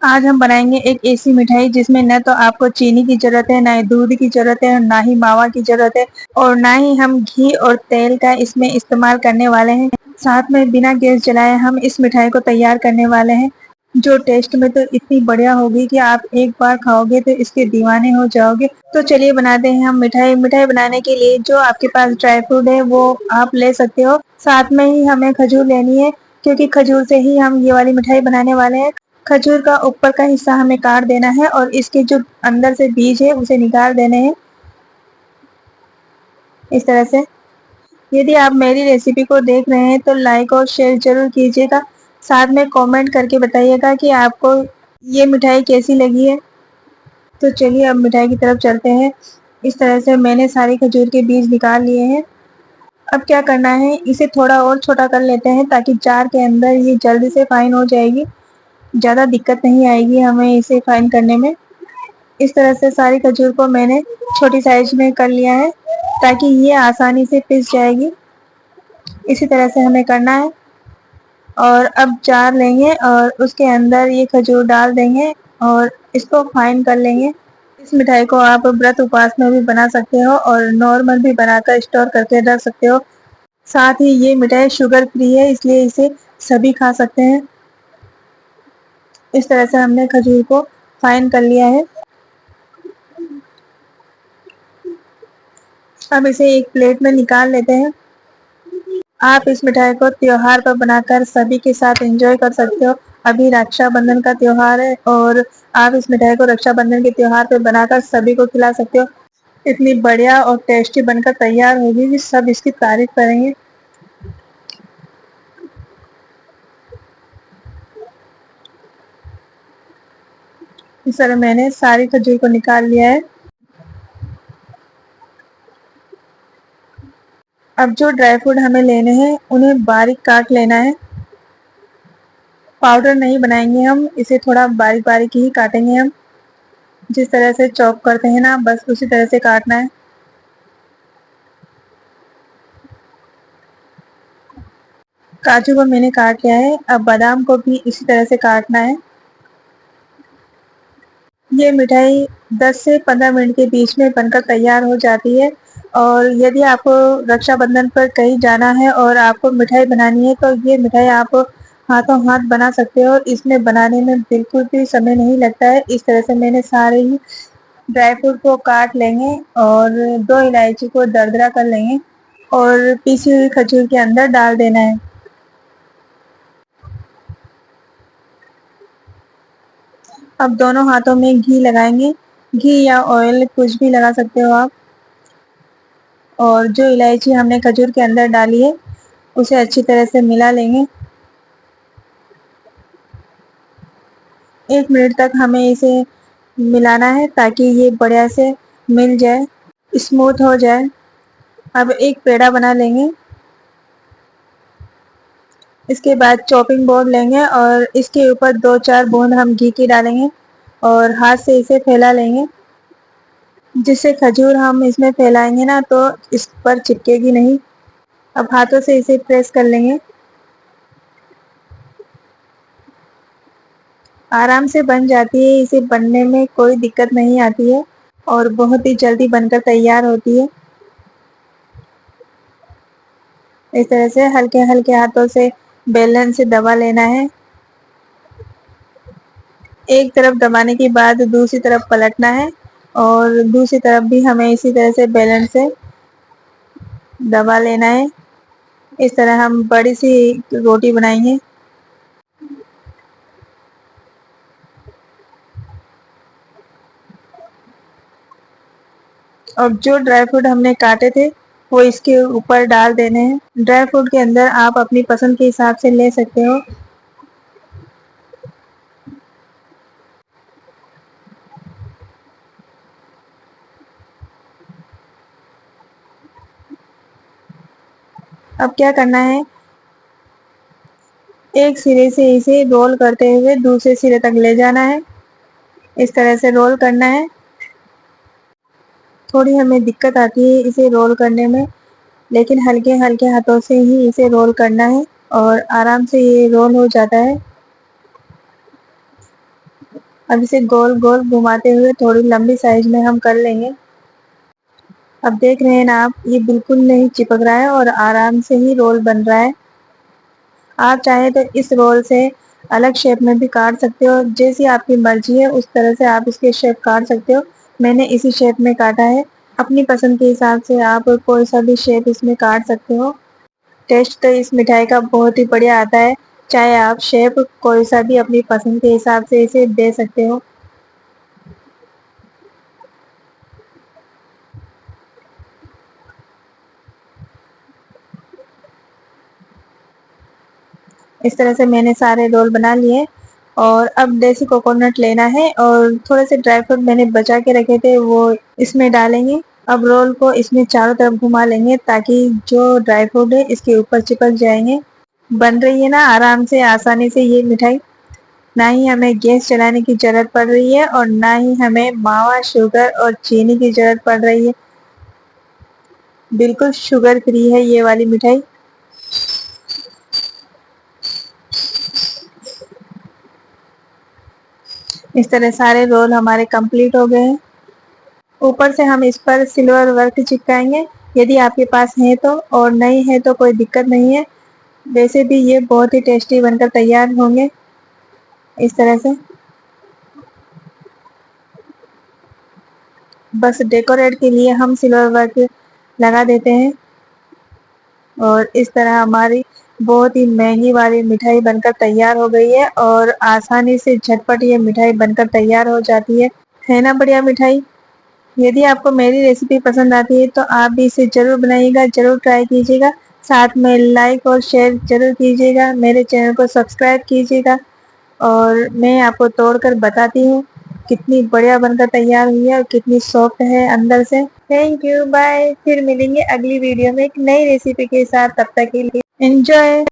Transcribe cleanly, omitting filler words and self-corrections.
आज हम बनाएंगे एक ऐसी मिठाई जिसमें न तो आपको चीनी की जरूरत है, ना ही दूध की जरूरत है, ना ही मावा की जरूरत है और ना ही हम घी और तेल का इसमें इस्तेमाल करने वाले हैं। साथ में बिना गैस जलाए हम इस मिठाई को तैयार करने वाले हैं, जो टेस्ट में तो इतनी बढ़िया होगी कि आप एक बार खाओगे तो इसके दीवाने हो जाओगे। तो चलिए बनाते हैं हम मिठाई। मिठाई बनाने के लिए जो आपके पास ड्राई फ्रूट है वो आप ले सकते हो। साथ में ही हमें खजूर लेनी है, क्योंकि खजूर से ही हम ये वाली मिठाई बनाने वाले हैं। खजूर का ऊपर का हिस्सा हमें काट देना है और इसके जो अंदर से बीज है उसे निकाल देने हैं, इस तरह से। यदि आप मेरी रेसिपी को देख रहे हैं तो लाइक और शेयर जरूर कीजिएगा। साथ में कमेंट करके बताइएगा कि आपको ये मिठाई कैसी लगी है। तो चलिए अब मिठाई की तरफ चलते हैं। इस तरह से मैंने सारी खजूर के बीज निकाल लिए हैं। अब क्या करना है, इसे थोड़ा और छोटा कर लेते हैं ताकि जार के अंदर ये जल्दी से फाइन हो जाएगी। ज़्यादा दिक्कत नहीं आएगी हमें इसे फाइन करने में। इस तरह से सारी खजूर को मैंने छोटी साइज में कर लिया है ताकि ये आसानी से पिस जाएगी। इसी तरह से हमें करना है। और अब जार लेंगे और उसके अंदर ये खजूर डाल देंगे और इसको फाइन कर लेंगे। इस मिठाई को आप व्रत उपवास में भी बना सकते हो और नॉर्मल भी बनाकर स्टोर करके रख सकते हो। साथ ही ये मिठाई शुगर फ्री है, इसलिए इसे सभी खा सकते हैं। इस तरह से हमने खजूर को फाइन कर लिया है। अब इसे एक प्लेट में निकाल लेते हैं। आप इस मिठाई को त्योहार पर बनाकर सभी के साथ एंजॉय कर सकते हो। अभी रक्षाबंधन का त्योहार है और आप इस मिठाई को रक्षाबंधन के त्योहार पर बनाकर सभी को खिला सकते हो। इतनी बढ़िया और टेस्टी बनकर तैयार होगी कि सब इसकी तारीफ करेंगे। इस तरह मैंने सारी खजूर को निकाल लिया है। अब जो ड्राई फ्रूट हमें लेने हैं उन्हें बारीक काट लेना है। पाउडर नहीं बनाएंगे हम, इसे थोड़ा बारीक बारीक ही काटेंगे हम। जिस तरह से चॉप करते हैं ना, बस उसी तरह से काटना है। काजू को मैंने काट लिया है। अब बादाम को भी इसी तरह से काटना है। ये मिठाई 10 से 15 मिनट के बीच में बनकर तैयार हो जाती है। और यदि आपको रक्षाबंधन पर कहीं जाना है और आपको मिठाई बनानी है तो ये मिठाई आप हाथों हाथ बना सकते हो। इसमें बनाने में बिल्कुल भी समय नहीं लगता है। इस तरह से मैंने सारे ही ड्राई फ्रूट को काट लेंगे और 2 इलायची को दरदरा कर लेंगे और पीसी हुई खजूर के अंदर डाल देना है। अब दोनों हाथों में घी लगाएंगे। घी या ऑयल कुछ भी लगा सकते हो आप। और जो इलायची हमने खजूर के अंदर डाली है उसे अच्छी तरह से मिला लेंगे। 1 मिनट तक हमें इसे मिलाना है ताकि ये बढ़िया से मिल जाए, स्मूथ हो जाए। अब एक पेड़ा बना लेंगे। इसके बाद चॉपिंग बोर्ड लेंगे और इसके ऊपर 2-4 बूंद हम घी की डालेंगे और हाथ से इसे फैला लेंगे। जिससे खजूर हम इसमें फैलाएंगे ना तो इस पर चिपकेगी नहीं। अब हाथों से इसे प्रेस कर लेंगे। आराम से बन जाती है, इसे बनने में कोई दिक्कत नहीं आती है और बहुत ही जल्दी बनकर तैयार होती है। इस तरह से हल्के हल्के हाथों से बेलन से दबा लेना है। एक तरफ दबाने के बाद दूसरी तरफ पलटना है और दूसरी तरफ भी हमें इसी तरह से बेलन से दबा लेना है। इस तरह हम बड़ी सी रोटी बनाएंगे। और जो ड्राई फ्रूट हमने काटे थे वो इसके ऊपर डाल देने हैं। ड्राई फ्रूट के अंदर आप अपनी पसंद के हिसाब से ले सकते हो। अब क्या करना है, एक सिरे से इसे रोल करते हुए दूसरे सिरे तक ले जाना है। इस तरह से रोल करना है। थोड़ी हमें दिक्कत आती है इसे रोल करने में, लेकिन हल्के हल्के हाथों से ही इसे रोल करना है और आराम से ये रोल हो जाता है। अब इसे गोल गोल घुमाते हुए थोड़ी लंबी साइज में हम कर लेंगे। अब देख रहे हैं ना आप, ये बिल्कुल नहीं चिपक रहा है और आराम से ही रोल बन रहा है। आप चाहे तो इस रोल से अलग शेप में भी काट सकते हो, जैसी आपकी मर्जी है उस तरह से आप इसके शेप काट सकते हो। मैंने इसी शेप में काटा है। अपनी पसंद के हिसाब से आप कोई सा भी शेप इसमें काट सकते हो। टेस्ट तो इस मिठाई का बहुत ही बढ़िया आता है। चाहे आप शेप कोई सा भी अपनी पसंद के हिसाब से इसे दे सकते हो। इस तरह से मैंने सारे रोल बना लिए और अब देसी कोकोनट लेना है और थोड़े से ड्राई फ्रूट मैंने बचा के रखे थे वो इसमें डालेंगे। अब रोल को इसमें चारों तरफ घुमा लेंगे ताकि जो ड्राई फ्रूट है इसके ऊपर चिपक जाएंगे। बन रही है ना आराम से आसानी से ये मिठाई। ना ही हमें गैस चलाने की जरूरत पड़ रही है और ना ही हमें मावा, शुगर और चीनी की जरूरत पड़ रही है। बिल्कुल शुगर फ्री है ये वाली मिठाई। इस तरह सारे रोल हमारे कंप्लीट हो गए हैं। ऊपर से हम इस पर सिल्वर वर्क चिपकाएंगे यदि आपके पास है तो, और नहीं है तो कोई दिक्कत नहीं है। वैसे भी ये बहुत ही टेस्टी बनकर तैयार होंगे इस तरह से। बस डेकोरेट के लिए हम सिल्वर वर्क लगा देते हैं और इस तरह हमारी बहुत ही महंगी वाली मिठाई बनकर तैयार हो गई है और आसानी से झटपट ये मिठाई बनकर तैयार हो जाती है ना बढ़िया मिठाई। यदि आपको मेरी रेसिपी पसंद आती है तो आप भी इसे जरूर बनाइएगा, जरूर ट्राई कीजिएगा। साथ में लाइक और शेयर जरूर कीजिएगा, मेरे चैनल को सब्सक्राइब कीजिएगा और मैं आपको तोड़कर बताती हूँ कितनी बढ़िया बनकर तैयार हुई है और कितनी सॉफ्ट है अंदर से। Thank you, bye. फिर मिलेंगे अगली वीडियो में एक नई रेसिपी के साथ। तब तक के लिए एंजॉय।